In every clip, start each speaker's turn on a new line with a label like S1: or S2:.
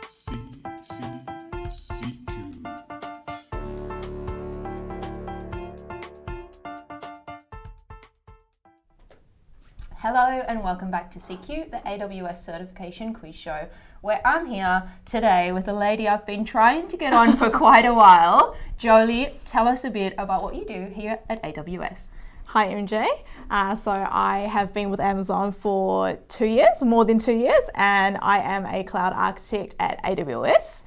S1: CQ.
S2: Hello and welcome back to CQ, the AWS Certification quiz show, where I'm here today with a lady I've been trying to get on for quite a while. Jolie, tell us a bit about what you do here at AWS.
S3: Hi MJ. So I have been with Amazon for 2 years, more than 2 years, and I am a cloud architect at AWS.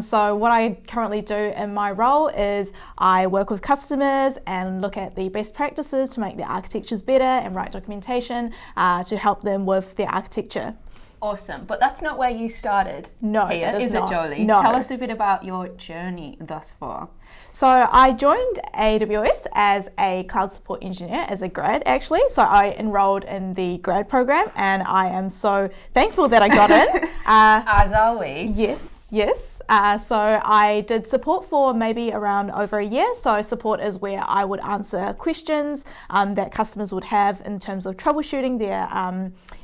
S3: So what I currently do in my role is I work with customers and look at the best practices to make their architectures better and write documentation to help them with their architecture.
S2: Awesome, but that's not where you started
S3: No,
S2: here,
S3: it is
S2: it,
S3: not.
S2: Jolie?
S3: No.
S2: Tell us a bit about your journey thus far.
S3: So I joined AWS as a cloud support engineer, as a grad actually. So I enrolled in the grad program and I am so thankful that I got in.
S2: As are we.
S3: Yes. So I did support for maybe around over a year. So support is where I would answer questions that customers would have in terms of troubleshooting their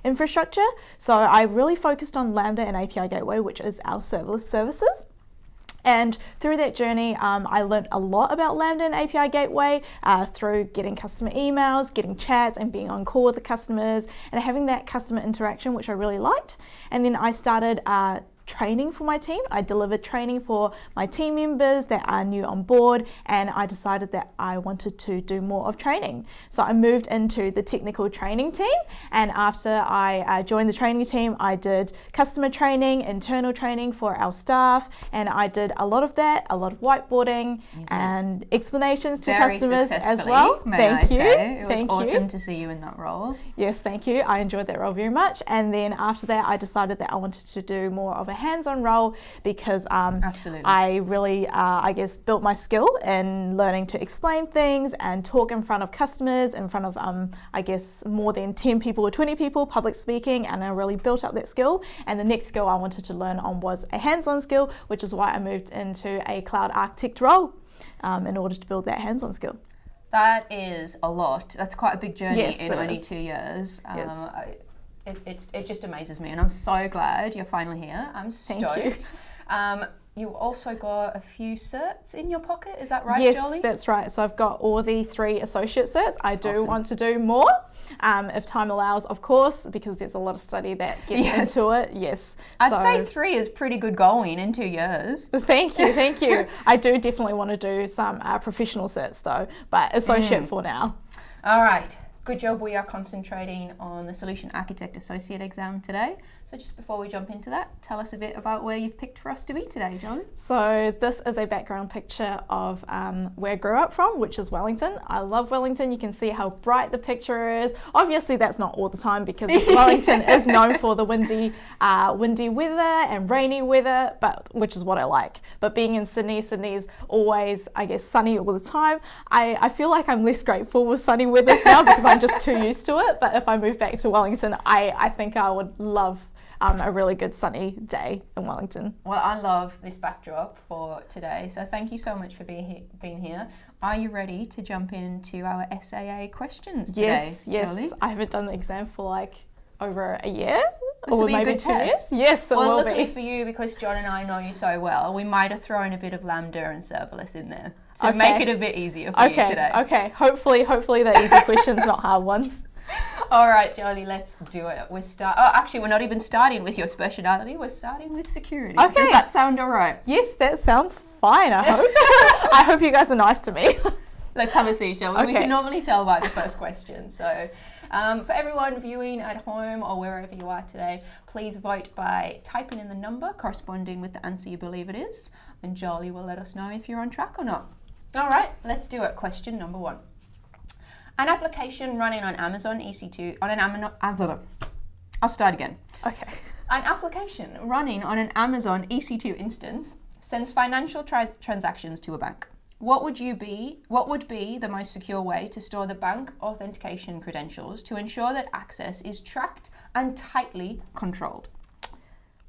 S3: infrastructure. So I really focused on Lambda and API Gateway, which is our serverless services. And through that journey, I learned a lot about Lambda and API Gateway through getting customer emails, getting chats, and being on call with the customers and having that customer interaction, which I really liked. And then I started training for my team. I delivered training for my team members that are new on board, and I decided that I wanted to do more of training. So I moved into the technical training team, and after I joined the training team, I did customer training, internal training for our staff, and I did a lot of that, a lot of whiteboarding and explanations to
S2: Very
S3: customers as
S2: successfully,
S3: well.
S2: may I say. It was
S3: Thank
S2: awesome
S3: you.
S2: to see you in that role.
S3: Yes, thank you. I enjoyed that role very much. And then after that, I decided that I wanted to do more of a hands-on role because
S2: Absolutely.
S3: I really, built my skill in learning to explain things and talk in front of customers, in front of, more than 10 people or 20 people, public speaking, and I really built up that skill. And the next skill I wanted to learn on was a hands-on skill, which is why I moved into a cloud architect role in order to build that hands-on skill.
S2: That is a lot. That's quite a big journey
S3: Yes,
S2: in
S3: it
S2: only
S3: is.
S2: 2 years.
S3: Yes.
S2: It just amazes me, and I'm so glad you're finally here. I'm
S3: Thank
S2: stoked. You also got a few certs in your pocket, is that right,
S3: Yes,
S2: Jolie?
S3: that's right. So I've got all the 3 associate certs. I do
S2: Awesome.
S3: want to do more, if time allows, of course, because there's a lot of study that gets
S2: Yes.
S3: into it. Yes.
S2: I'd say 3 is pretty good going in 2 years.
S3: Thank you. I do definitely want to do some professional certs though, but associate for now.
S2: All right. Good job. We are concentrating on the Solution Architect Associate exam today. So just before we jump into that, tell us a bit about where you've picked for us to be today, Jolie.
S3: So this is a background picture of where I grew up from, which is Wellington. I love Wellington. You can see how bright the picture is. Obviously that's not all the time because Wellington is known for the windy weather and rainy weather, which is what I like. But being in Sydney is always, sunny all the time. I feel like I'm less grateful with sunny weather now because I'm just too used to it. But if I move back to Wellington, I think I would love a really good sunny day in Wellington.
S2: Well, I love this backdrop for today, so thank you so much for being here. Are you ready to jump into our SAA questions today,
S3: Yes.
S2: Jolie?
S3: I haven't done the exam for like over a year.
S2: This will
S3: or
S2: be a
S3: maybe
S2: good
S3: 2 years.
S2: test.
S3: Yes, it
S2: Well,
S3: will
S2: luckily
S3: be.
S2: for you, because John and I know you so well, we might have thrown a bit of Lambda and serverless in there to
S3: Okay.
S2: make it a bit easier for you today.
S3: Okay. Hopefully the easy questions, not hard ones.
S2: All right, Jolie, let's do it. We're not even starting with your speciality. We're starting with security.
S3: Okay.
S2: Does that sound all right?
S3: Yes, that sounds fine, I hope. I hope you guys are nice to me.
S2: Let's have a see, shall we? We
S3: Okay.
S2: can normally tell by the first question. So for everyone viewing at home or wherever you are today, please vote by typing in the number corresponding with the answer you believe it is, and Jolie will let us know if you're on track or not. All right, let's do it. Question number 1. An application running on Amazon EC2 I'll start again.
S3: Okay.
S2: An application running on an Amazon EC2 instance sends financial transactions to a bank. What would be the most secure way to store the bank authentication credentials to ensure that access is tracked and tightly controlled?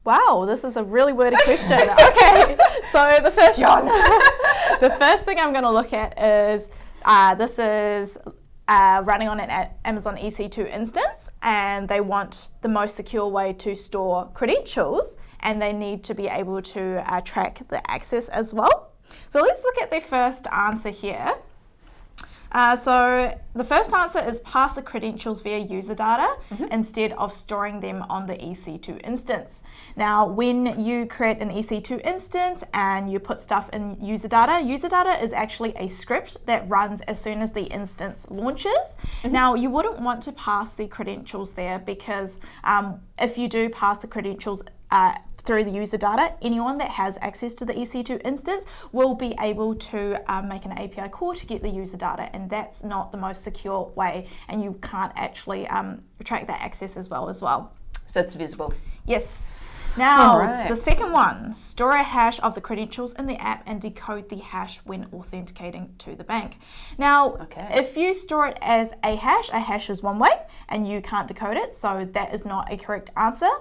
S3: Wow, this is a really wordy question. Okay, so the first thing I'm going to look at is this is running on an Amazon EC2 instance, and they want the most secure way to store credentials and they need to be able to track the access as well. So let's look at the first answer here. So the first answer is pass the credentials via user data instead of storing them on the EC2 instance. Now, when you create an EC2 instance and you put stuff in user data is actually a script that runs as soon as the instance launches. Now, you wouldn't want to pass the credentials there because if you do pass the credentials through the user data, anyone that has access to the EC2 instance will be able to make an API call to get the user data, and that's not the most secure way, and you can't actually track that access as well.
S2: So it's visible.
S3: Yes. Now,
S2: Alright.
S3: the second one, store a hash of the credentials in the app and decode the hash when authenticating to the bank. Now, if you store it as a hash is one way and you can't decode it, so that is not a correct answer.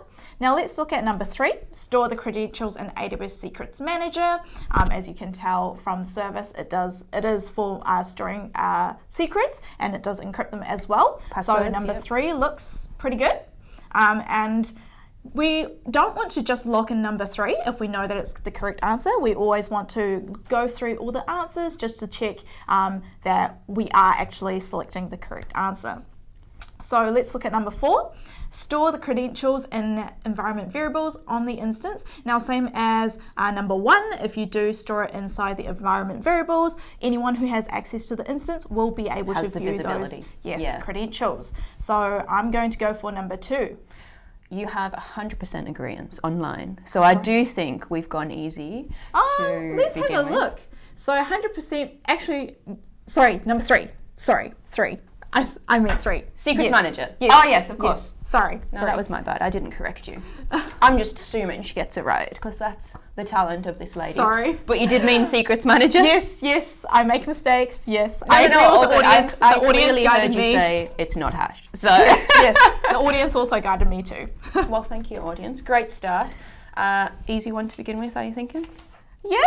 S3: Now, let's look at number 3, store the credentials in AWS Secrets Manager. As you can tell from the service, it is for storing secrets, and it does encrypt them as well.
S2: Passwords,
S3: so number 3 looks pretty good. And we don't want to just lock in number 3 if we know that it's the correct answer. We always want to go through all the answers just to check that we are actually selecting the correct answer. So let's look at number 4. Store the credentials in environment variables on the instance. Now, same as number 1, if you do store it inside the environment variables, anyone who has access to the instance will be able to view those credentials. So I'm going to go for number 2.
S2: You have 100% agreement online. So I do think we've gone easy to
S3: let's
S2: begin
S3: have a
S2: with.
S3: look. So 100%, actually, sorry, number 3. Sorry, 3. I meant 3.
S2: Secrets Manager.
S3: Yes.
S2: Oh, yes, of course.
S3: Yes. Sorry.
S2: No, that was my bad. I didn't correct you. I'm just assuming she gets it right because that's the talent of this lady.
S3: Sorry.
S2: But you did mean Secrets Manager?
S3: Yes, I make mistakes. Yes,
S2: I
S3: agree
S2: know.
S3: with the audience.
S2: I
S3: The audience
S2: clearly
S3: guided
S2: heard you
S3: me.
S2: say it's not hash. So
S3: Yes, the audience also guided me too.
S2: well, thank you, audience. Great start. Easy one to begin with, are you thinking?
S3: Yeah.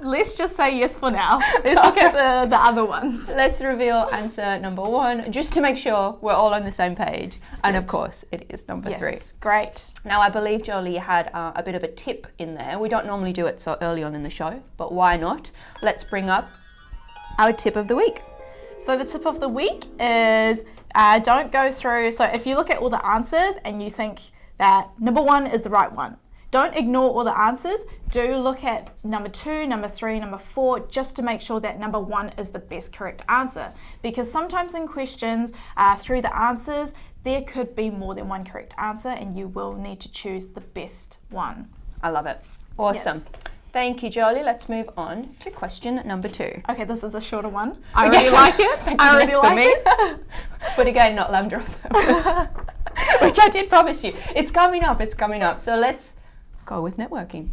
S3: Let's just say yes for now. Let's look at the other ones.
S2: Let's reveal answer number 1 just to make sure we're all on the same page. And of course, it is number 3.
S3: Great.
S2: Now, I believe Jolie had a bit of a tip in there. We don't normally do it so early on in the show, but why not? Let's bring up our tip of the week.
S3: So the tip of the week is don't go through. So if you look at all the answers and you think that number 1 is the right one, don't ignore all the answers. Do look at number 2, number 3, number 4, just to make sure that number 1 is the best correct answer. Because sometimes in questions, through the answers, there could be more than one correct answer, and you will need to choose the best one.
S2: I love it. Awesome.
S3: Yes.
S2: Thank you, Jolie. Let's move on to question number 2.
S3: Okay, this is a shorter one. I really like it.
S2: Thank
S3: I
S2: goodness
S3: really
S2: for
S3: like
S2: me. But again, not Lambda or service, which I did promise you. It's coming up. So let's go with networking.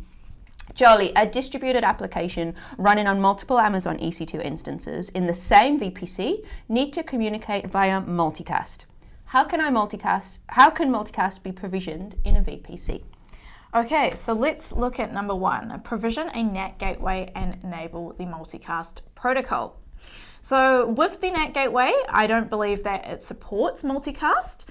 S2: Jolie, a distributed application running on multiple Amazon EC2 instances in the same VPC need to communicate via multicast. How can multicast be provisioned in a VPC?
S3: Okay, so let's look at number 1. Provision a NAT gateway and enable the multicast protocol. So with the NAT gateway, I don't believe that it supports multicast,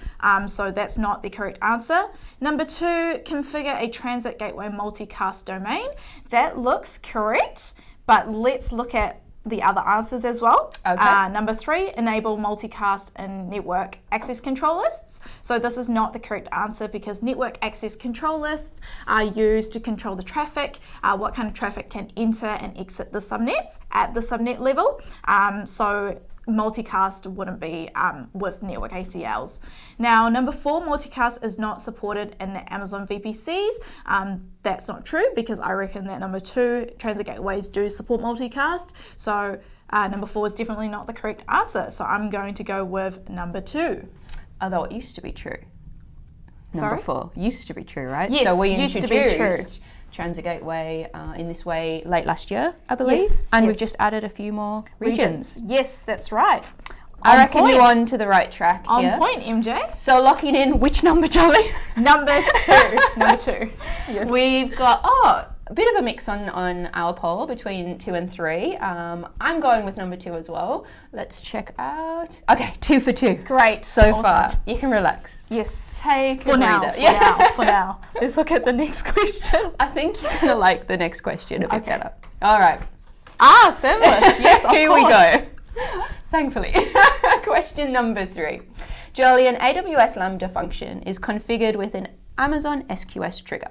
S3: so that's not the correct answer. Number 2, configure a transit gateway multicast domain. That looks correct, but let's look at the other answers as well.
S2: Okay.
S3: Number 3, enable multicast and network access control lists. So this is not the correct answer because network access control lists are used to control the traffic, what kind of traffic can enter and exit the subnets at the subnet level. So multicast wouldn't be with network ACLs. Now, number 4, multicast is not supported in the Amazon VPCs. That's not true because I reckon that number 2, transit gateways do support multicast. So number 4 is definitely not the correct answer. So I'm going to go with number 2.
S2: Although it used to be true.
S3: Sorry?
S2: Number 4 used to be true, right?
S3: Yes,
S2: so we
S3: used to be true.
S2: introduced Transit Gateway in this way late last year, I believe.
S3: Yes,
S2: and
S3: yes.
S2: we've just added a few more regions.
S3: Yes, that's right.
S2: I reckon
S3: point.
S2: you're on to the right track
S3: On
S2: here.
S3: point, MJ.
S2: So locking in which number, Jolie?
S3: Number 2. Number 2. Yes.
S2: We've got, a bit of a mix on our poll between 2 and 3. I'm going with number 2 as well. Let's check out. Okay, 2 for 2.
S3: Great.
S2: So
S3: Awesome.
S2: far. You can relax.
S3: Yes.
S2: Take
S3: For
S2: a
S3: now.
S2: breather.
S3: For now. Let's look at the next question.
S2: I think you're going to like the next question a bit better. All right.
S3: Serverless. Yes, of
S2: Here
S3: course.
S2: we go. Thankfully. Question number 3. Jolie, an AWS Lambda function is configured with an Amazon SQS trigger.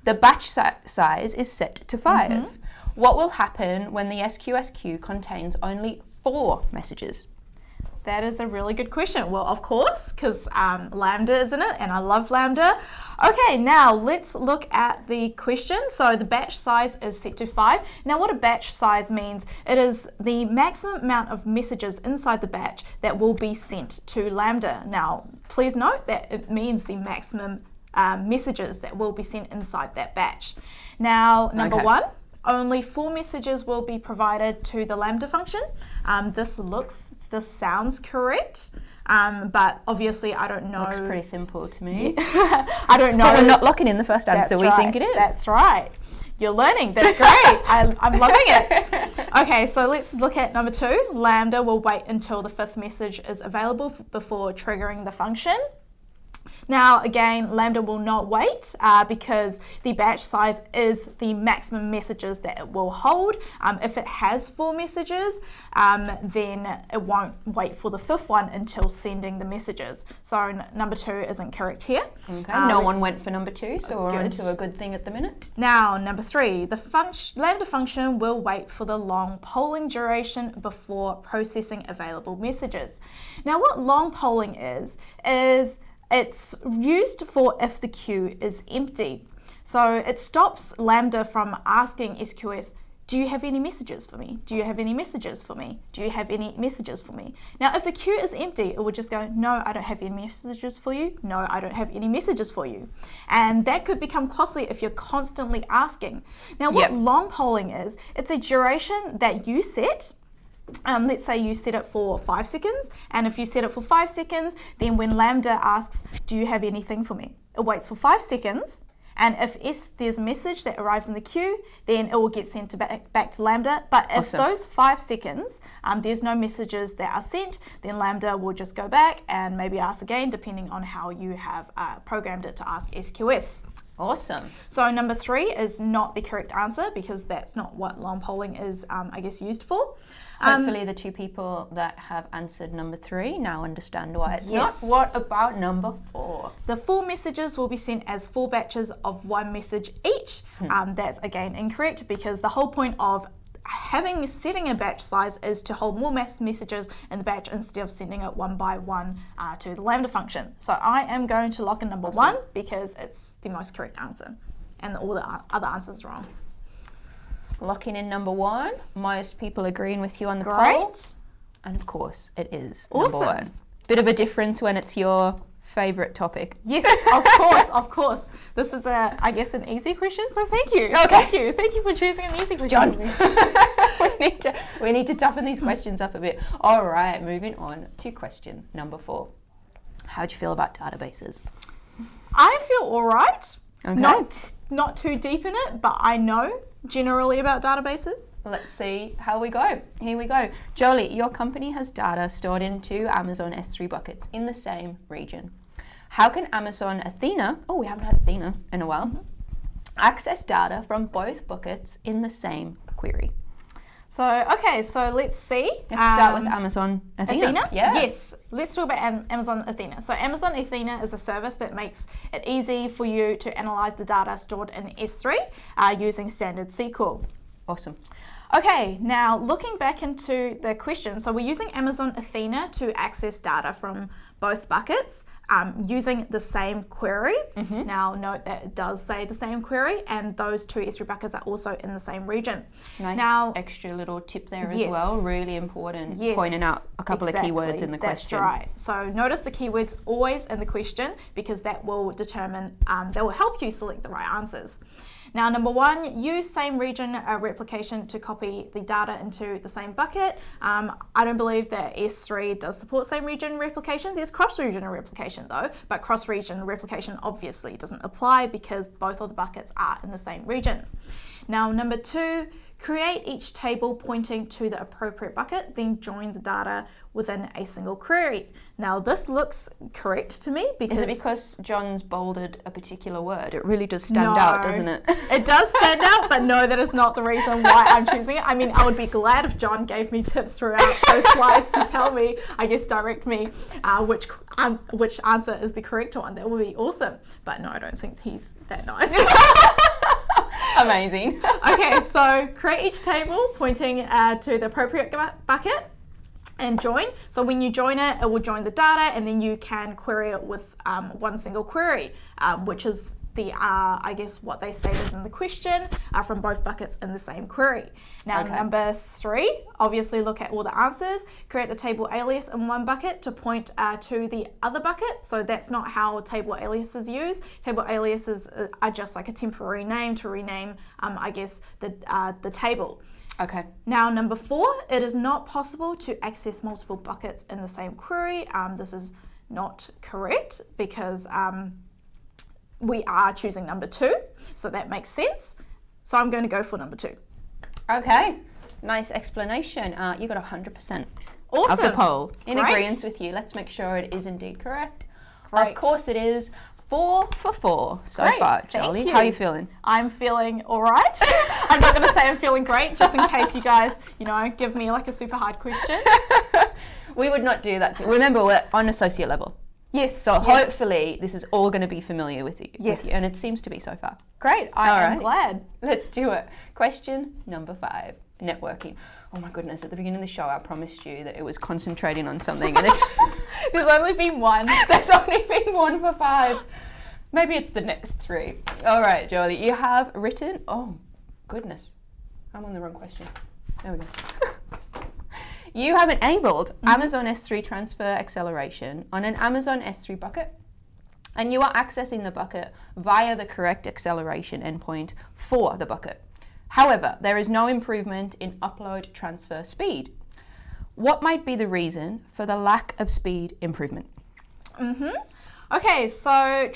S2: The batch size is set to 5. What will happen when the SQS queue contains only 4 messages?
S3: That is a really good question. Well, of course, because Lambda is in it, and I love Lambda. Okay, now let's look at the question. So the batch size is set to 5. Now, what a batch size means, it is the maximum amount of messages inside the batch that will be sent to Lambda. Now, please note that it means the maximum messages that will be sent inside that batch. Now, number 1. Only 4 messages will be provided to the Lambda function. This sounds correct, but obviously I don't know.
S2: Looks pretty simple to me.
S3: I don't know.
S2: But we're not locking in the first answer. We think it is.
S3: That's right. You're learning. That's great. I'm loving it. Okay, so let's look at number 2. Lambda will wait until the 5th message is available before triggering the function. Now, again, Lambda will not wait because the batch size is the maximum messages that it will hold. If it has 4 messages, then it won't wait for the 5th one until sending the messages. So number 2 isn't correct here.
S2: Okay, no one went for number 2, so we're on to a good thing at the minute.
S3: Now, number 3, the Lambda function will wait for the long polling duration before processing available messages. Now, what long polling is it's used for if the queue is empty. So it stops Lambda from asking SQS, do you have any messages for me? Do you have any messages for me? Do you have any messages for me? Now, if the queue is empty, it would just go, no, I don't have any messages for you. No, I don't have any messages for you. And that could become costly if you're constantly asking. Now, what long polling is, it's a duration that you set. Let's say you set it for 5 seconds, and if you set it for 5 seconds, then when Lambda asks, do you have anything for me? It waits for 5 seconds, and if there's a message that arrives in the queue, then it will get sent back to Lambda. But if those 5 seconds, there's no messages that are sent, then Lambda will just go back and maybe ask again, depending on how you have programmed it to ask SQS.
S2: Awesome.
S3: So number 3 is not the correct answer because that's not what long polling is, used for.
S2: Hopefully the 2 people that have answered number 3 now understand why it's not. What about number 4?
S3: The 4 messages will be sent as 4 batches of 1 message each. That's again incorrect because the whole point of setting a batch size is to hold more messages in the batch instead of sending it one by one to the Lambda function. So I am going to lock in number 1 because it's the most correct answer and all the other answers are wrong.
S2: Locking in number 1. Most people agreeing with you on the poll. And of course it is number 1. Bit of a difference when it's your favourite topic.
S3: Yes, of course. This is an easy question, so thank you.
S2: Okay.
S3: Thank you for choosing an easy question.
S2: we need to toughen these questions up a bit. All right, moving on to question number 4. How do you feel about databases?
S3: I feel all right.
S2: Okay.
S3: Not too deep in it, but I know generally about databases.
S2: Let's see how we go. Here we go. Jolie, your company has data stored into Amazon S3 buckets in the same region. How can Amazon Athena, we haven't had Athena in a while, access data from both buckets in the same query?
S3: So let's see.
S2: Let's start with Amazon Athena. Yeah.
S3: Yes. Let's talk about Amazon Athena. So Amazon Athena is a service that makes it easy for you to analyze the data stored in S3 using standard SQL.
S2: Awesome.
S3: Okay, now looking back into the question, so we're using Amazon Athena to access data from both buckets using the same query. Now note that it does say the same query and those 2 S3 buckets are also in the same region.
S2: Nice extra little tip there as well, really important, pointing out a couple of keywords in the question.
S3: That's right. So notice the keywords always in the question because that will determine, that will help you select the right answers. Now, number 1, use same region replication to copy the data into the same bucket. I don't believe that S3 does support same region replication. There's cross-region replication though, but cross-region replication obviously doesn't apply because both of the buckets are in the same region. Now, number 2, create each table pointing to the appropriate bucket, then join the data within a single query. Now, this looks correct to me because...
S2: Is it because John's bolded a particular word? It really does stand out, doesn't it?
S3: It does stand out, but no, that is not the reason why I'm choosing it. I mean, I would be glad if John gave me tips throughout those slides to tell me, I guess, direct me which answer is the correct one. That would be awesome. But no, I don't think he's that nice.
S2: Amazing.
S3: Okay, so create each table pointing to the appropriate bucket and join. So when you join it, it will join the data, and then you can query it with one single query, which is the I guess what they stated in the question from both buckets in the same query. Now, number 3, obviously look at all the answers. Create a table alias in one bucket to point to the other bucket. So that's not how table aliases use. Table aliases are just like a temporary name to rename, I guess, the table.
S2: Okay.
S3: Now, number 4, it is not possible to access multiple buckets in the same query. This is not correct because we are choosing number 2, so that makes sense. So I'm going to go for number 2.
S2: Okay, nice explanation. You got 100%
S3: Awesome.
S2: of the poll. In
S3: Great.
S2: agreement with you. Let's make sure it is indeed correct.
S3: Great.
S2: Of course it is. 4 for 4 so
S3: Great.
S2: far,
S3: Thank
S2: Charlie.
S3: you.
S2: How are you feeling?
S3: I'm feeling all right. I'm not going to say I'm feeling great, just in case you guys, give me like a super hard question.
S2: We would not do that. Remember, we're on associate level.
S3: Yes.
S2: So hopefully this is all going to be familiar with you.
S3: Yes.
S2: And it seems to be so far.
S3: Great. I am glad.
S2: Let's do it. Question number 5, networking. Oh my goodness, at the beginning of the show, I promised you that it was concentrating on something. And
S3: There's only been one.
S2: There's only been 1 for 5. Maybe it's the next 3. All right, Jolie, you have written, oh goodness, I'm on the wrong question. There we go. You have enabled Amazon S3 transfer acceleration on an Amazon S3 bucket, and you are accessing the bucket via the correct acceleration endpoint for the bucket. However, there is no improvement in upload transfer speed. What might be the reason for the lack of speed improvement?
S3: Okay, so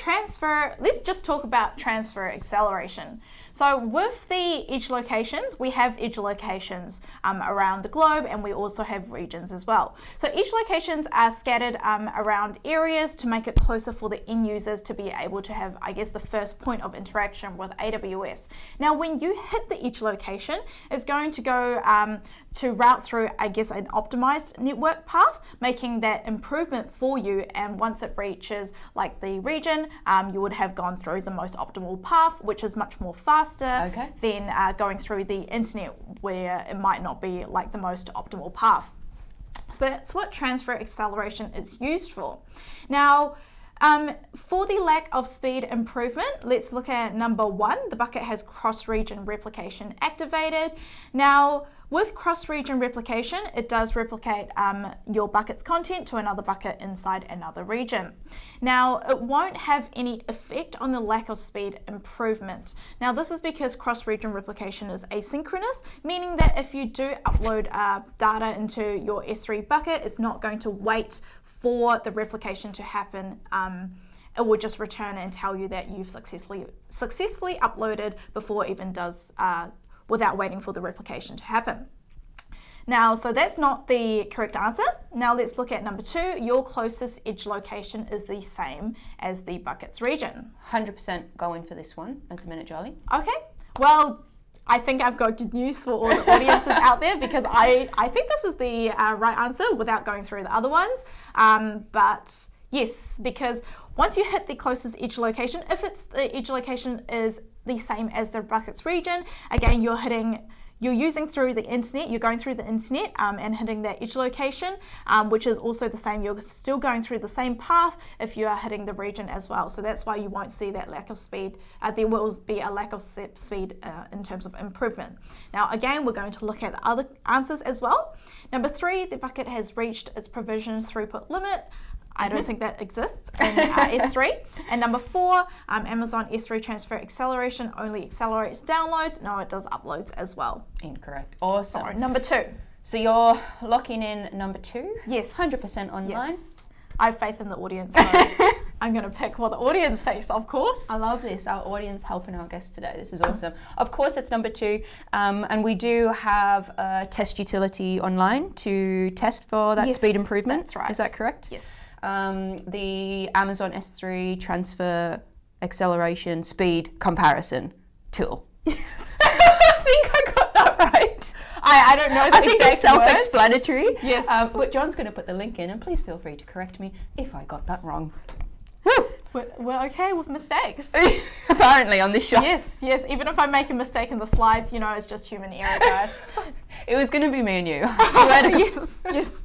S3: let's just talk about transfer acceleration. So with the edge locations, we have edge locations around the globe, and we also have regions as well. So edge locations are scattered around areas to make it closer for the end users to be able to have, I guess, the first point of interaction with AWS. Now, when you hit the edge location, it's going to go to route through, I guess, an optimized network path, making that improvement for you. And once it reaches like the region, you would have gone through the most optimal path, which is much more faster than going through the internet, where it might not be like the most optimal path. So that's what transfer acceleration is used for. Now, for the lack of speed improvement, let's look at number 1. The bucket has cross-region replication activated. Now, with cross-region replication, it does replicate your bucket's content to another bucket inside another region. Now, it won't have any effect on the lack of speed improvement. Now, this is because cross-region replication is asynchronous, meaning that if you do upload data into your S3 bucket, it's not going to wait for the replication to happen. It will just return and tell you that you've successfully uploaded before it even does, without waiting for the replication to happen. Now, so that's not the correct answer. Now let's look at number 2. Your closest edge location is the same as the bucket's region.
S2: 100% going for this one at the minute, Jolie.
S3: Okay, well, I think I've got good news for all the audiences out there, because I think this is the right answer without going through the other ones. But yes, because once you hit the closest edge location, if the edge location is the same as the bucket's region, again, you're using through the internet, you're going through the internet and hitting that edge location, which is also the same. You're still going through the same path if you are hitting the region as well. So that's why you won't see that lack of speed. There will be a lack of speed in terms of improvement. Now, again, we're going to look at the other answers as well. Number 3, the bucket has reached its provision throughput limit. I don't think that exists in S3. And number 4, Amazon S3 Transfer Acceleration only accelerates downloads. No, it does uploads as well.
S2: Incorrect. Awesome.
S3: Sorry, number 2.
S2: So you're locking in number 2?
S3: Yes.
S2: 100% online?
S3: Yes. I have faith in the audience, so I'm going to pick what the audience thinks, of course.
S2: I love this, our audience helping our guests today. This is awesome. Of course, it's number 2, and we do have a test utility online to test for that speed improvement.
S3: That's right.
S2: Is that correct?
S3: Yes.
S2: The Amazon S3 Transfer Acceleration Speed Comparison Tool. I think I got that right.
S3: I don't know the
S2: I think it's self-explanatory.
S3: Yes.
S2: But John's going to put the link in, and please feel free to correct me if I got that wrong.
S3: We're okay with mistakes.
S2: Apparently on this show.
S3: Yes. Even if I make a mistake in the slides, it's just human error, guys.
S2: It was going to be me and you. I swear to God.
S3: Yes.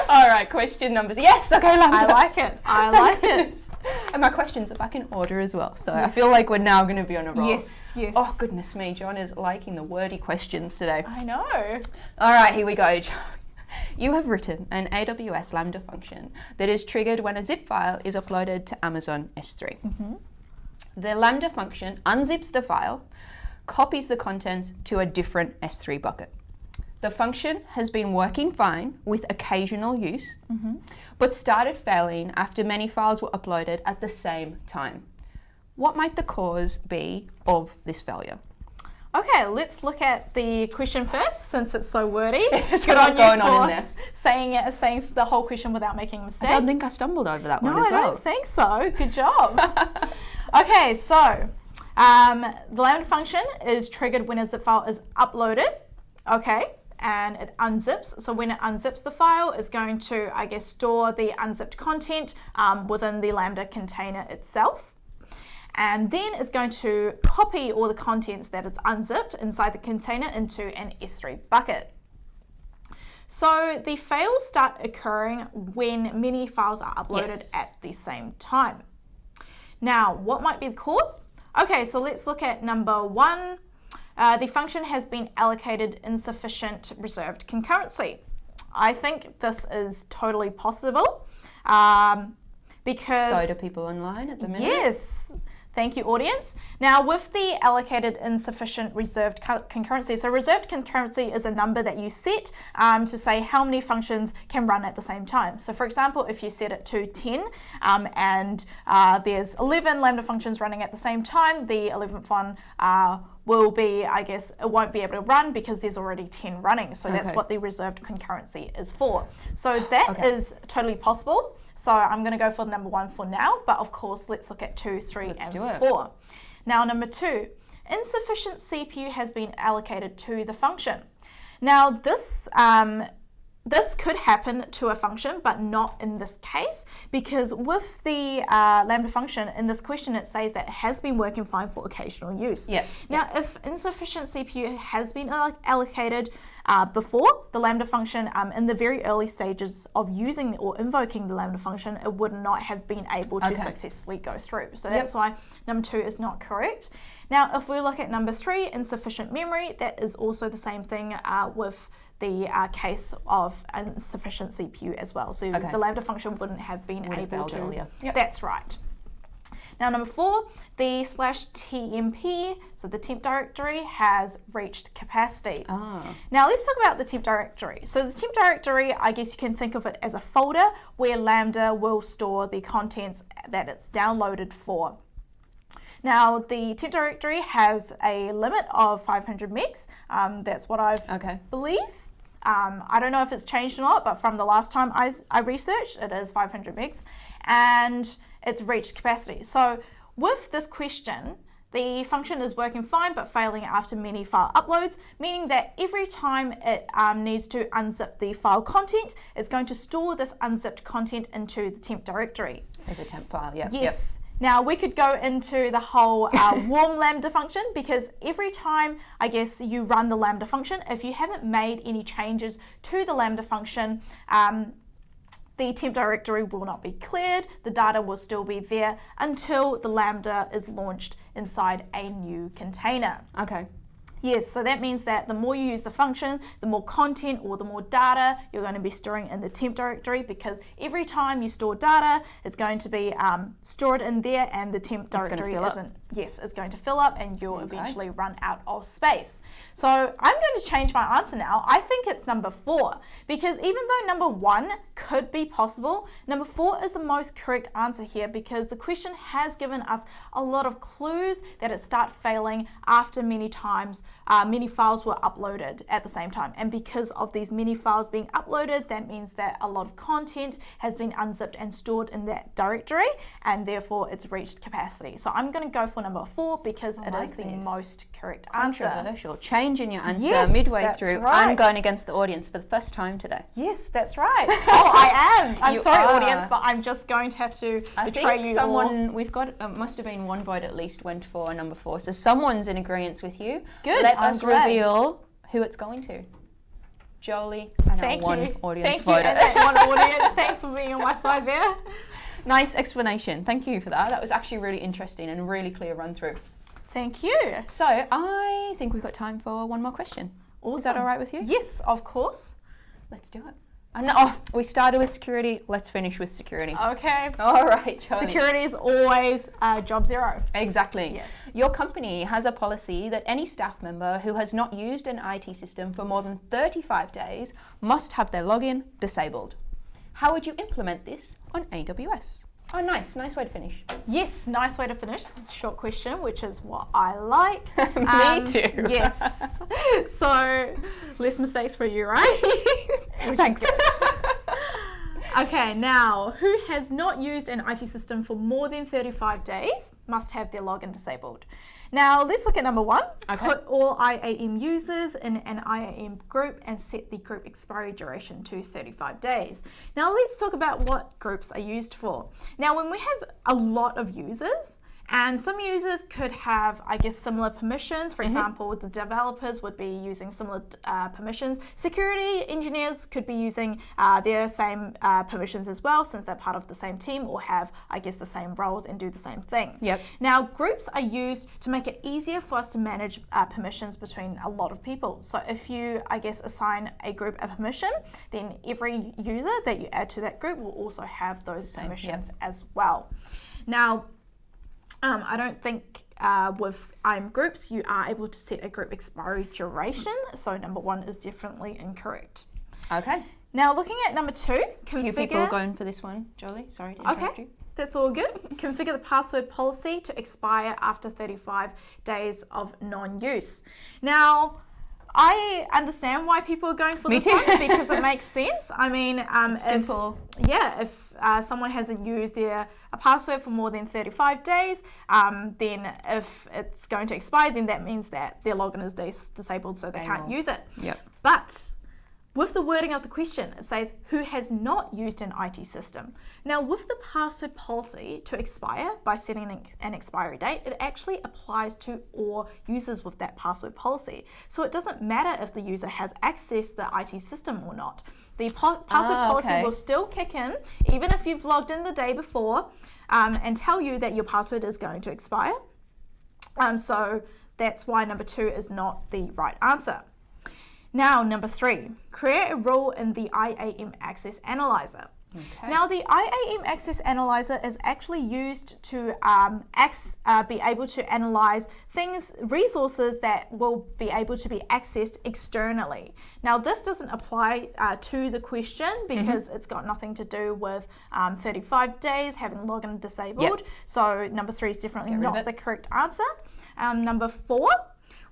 S2: All right, question numbers. Yes, okay, Lambda.
S3: I like it.
S2: And my questions are back in order as well. So I feel like we're now going to be on a roll.
S3: Yes.
S2: Oh, goodness me. John is liking the wordy questions today.
S3: I know.
S2: All right, here we go, John. You have written an AWS Lambda function that is triggered when a zip file is uploaded to Amazon S3.
S3: Mm-hmm.
S2: The Lambda function unzips the file, copies the contents to a different S3 bucket. The function has been working fine with occasional use, but started failing after many files were uploaded at the same time. What might the cause be of this failure?
S3: Okay, let's look at the question first, since it's so wordy.
S2: There's a lot going on in there.
S3: Saying the whole question without making a mistake.
S2: I don't think I stumbled over that one as well.
S3: No, I don't think so. Good job. Okay, so the Lambda function is triggered when a zip file is uploaded. Okay. And it unzips. So when it unzips the file, it's going to, store the unzipped content within the Lambda container itself. And then it's going to copy all the contents that it's unzipped inside the container into an S3 bucket. So the fails start occurring when many files are uploaded at the same time. Now, what might be the cause? Okay, so let's look at number 1. The function has been allocated insufficient reserved concurrency. I think this is totally possible because...
S2: So do people online at the minute?
S3: Yes. Thank you, audience. Now, with the allocated insufficient reserved concurrency, so reserved concurrency is a number that you set to say how many functions can run at the same time. So for example, if you set it to 10 and there's 11 Lambda functions running at the same time, the 11th one will be, it won't be able to run because there's already 10 running. So that's what the reserved concurrency is for. So that is totally possible. So I'm going to go for number 1 for now, but of course, let's look at 2, 3, and 4. Now, number 2, insufficient CPU has been allocated to the function. Now, this could happen to a function, but not in this case, because with the Lambda function, in this question, it says that it has been working fine for occasional use. Now, if insufficient CPU has been allocated before the Lambda function, in the very early stages of using or invoking the Lambda function, it would not have been able to successfully go through. So that's why number 2 is not correct. Now, if we look at number 3, insufficient memory, that is also the same thing with the case of insufficient CPU as well. So the Lambda function wouldn't have been able to. That's right. Now, number 4, the /tmp, so the temp directory, has reached capacity. Now, let's talk about the temp directory. So the temp directory, I guess you can think of it as a folder where Lambda will store the contents that it's downloaded for. Now, the temp directory has a limit of 500 megs. That's what I believe. I don't know if it's changed or not, but from the last time I researched, it is 500 megs. And it's reached capacity. So with this question, the function is working fine but failing after many file uploads, meaning that every time it needs to unzip the file content, it's going to store this unzipped content into the temp directory.
S2: As a temp file, yeah.
S3: Yes. Now, we could go into the whole warm Lambda function, because every time, you run the Lambda function, if you haven't made any changes to the Lambda function, the temp directory will not be cleared. The data will still be there until the Lambda is launched inside a new container. Yes, so that means that the more you use the function, the more content or the more data you're going to be storing in the temp directory, because every time you store data, it's going to be stored in there, and the temp directory isn't. Yes, it's going to fill up and you'll eventually run out of space. So I'm going to change my answer now. I think it's number 4, because even though number 1 could be possible, number 4 is the most correct answer here, because the question has given us a lot of clues that it started failing after many times many files were uploaded at the same time. And because of these many files being uploaded, that means that a lot of content has been unzipped and stored in that directory, and therefore it's reached capacity. So I'm going to go for number 4 because it is the most correct answer.
S2: Controversial. Changing your answer midway through.
S3: Right.
S2: I'm going against the audience for the first time today.
S3: Yes, that's right. Oh, I am. I'm sorry,
S2: are.
S3: audience, but I'm just going to have to betray you
S2: someone, we've got, must have been one vote at least went for number 4. So someone's in agreement with you.
S3: Good.
S2: Let us reveal who it's going to. Jolie and our one audience voter.
S3: Thank you, and that one audience. Thanks for being on my side there.
S2: Nice explanation. Thank you for that. That was actually really interesting and really clear run through.
S3: Thank you.
S2: So I think we've got time for one more question.
S3: Awesome.
S2: Is that all right with you?
S3: Yes, of course.
S2: Let's do it. We started with security. Let's finish with security.
S3: Okay.
S2: All right, Charlie.
S3: Security is always job 0.
S2: Exactly.
S3: Yes.
S2: Your company has a policy that any staff member who has not used an IT system for more than 35 days must have their login disabled. How would you implement this on AWS? Oh, nice way to finish.
S3: Yes, nice way to finish. This is a short question, which is what I like.
S2: Me too.
S3: Yes. So, less mistakes for you, right?
S2: Thanks.
S3: Okay, now, who has not used an IT system for more than 35 days must have their login disabled. Now, let's look at number 1.
S2: Okay.
S3: Put all IAM users in an IAM group and set the group expiry duration to 35 days. Now, let's talk about what groups are used for. Now, when we have a lot of users, and some users could have, I guess, similar permissions. For example, the developers would be using similar permissions. Security engineers could be using their same permissions as well, since they're part of the same team or have, I guess, the same roles and do the same thing.
S2: Yep.
S3: Now, groups are used to make it easier for us to manage permissions between a lot of people. So if you, I guess, assign a group a permission, then every user that you add to that group will also have those permissions as well. Now, I don't think with IAM groups you are able to set a group expiry duration, so number 1 is definitely incorrect.
S2: Okay.
S3: Now looking at number 2, configure...
S2: Few people going for this one, Jolie. Sorry to interrupt you.
S3: That's all good. Configure the password policy to expire after 35 days of non-use. Now, I understand why people are going for this one because it makes sense. I mean,
S2: simple.
S3: If someone hasn't used their password for more than 35 days, then if it's going to expire, then that means that their login is disabled, so they can't use it.
S2: Yep.
S3: But with the wording of the question, it says, who has not used an IT system? Now, with the password policy to expire by setting an expiry date, it actually applies to all users with that password policy. So it doesn't matter if the user has accessed the IT system or not. The password policy will still kick in, even if you've logged in the day before, and tell you that your password is going to expire. So that's why number 2 is not the right answer. Now, number 3, create a rule in the IAM Access Analyzer. Okay. Now, the IAM Access Analyzer is actually used to be able to analyze resources that will be able to be accessed externally. Now, this doesn't apply to the question because it's got nothing to do with 35 days, having login disabled. Yep. So number 3 is definitely not the correct answer. Number 4,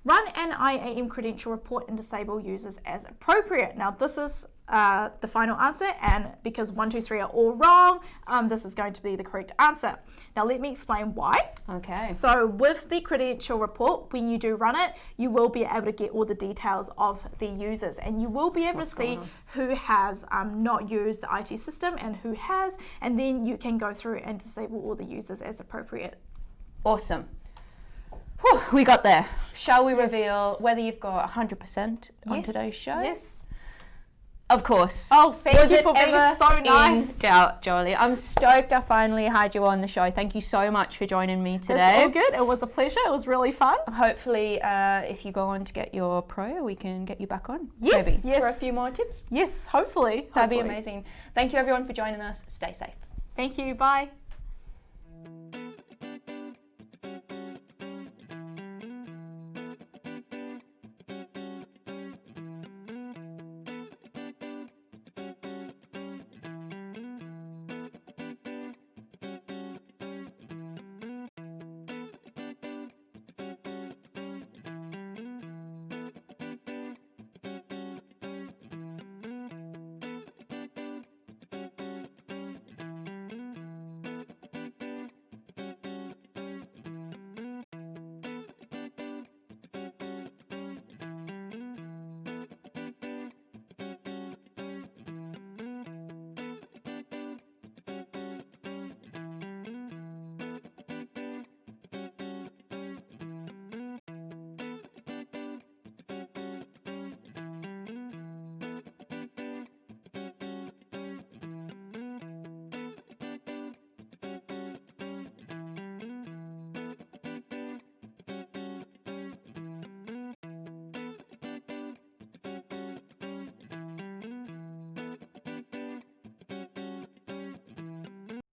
S3: run an IAM credential report and disable users as appropriate. Now, this is the final answer, and because 1, 2, 3 are all wrong, this is going to be the correct answer. Now, let me explain why. Okay. So, with the credential report, when you do run it, you will be able to get all the details of the users, and you will be able to see who has not used the IT system and who has, and then you can go through and disable all the users as appropriate.
S2: Awesome. Whew, we got there. Shall we reveal whether you've got 100% on today's show?
S3: Yes.
S2: Of course.
S3: Oh, thank
S2: Was
S3: you
S2: it
S3: for being
S2: ever
S3: so nice.
S2: in doubt, Jolie? I'm stoked I finally had you on the show. Thank you so much for joining me today.
S3: It's all good. It was a pleasure. It was really fun.
S2: Hopefully, if you go on to get your pro, we can get you back on.
S3: Yes,
S2: maybe,
S3: yes.
S2: for a few more tips.
S3: Yes, hopefully.
S2: That'd be amazing. Thank you everyone for joining us. Stay safe.
S3: Thank you. Bye.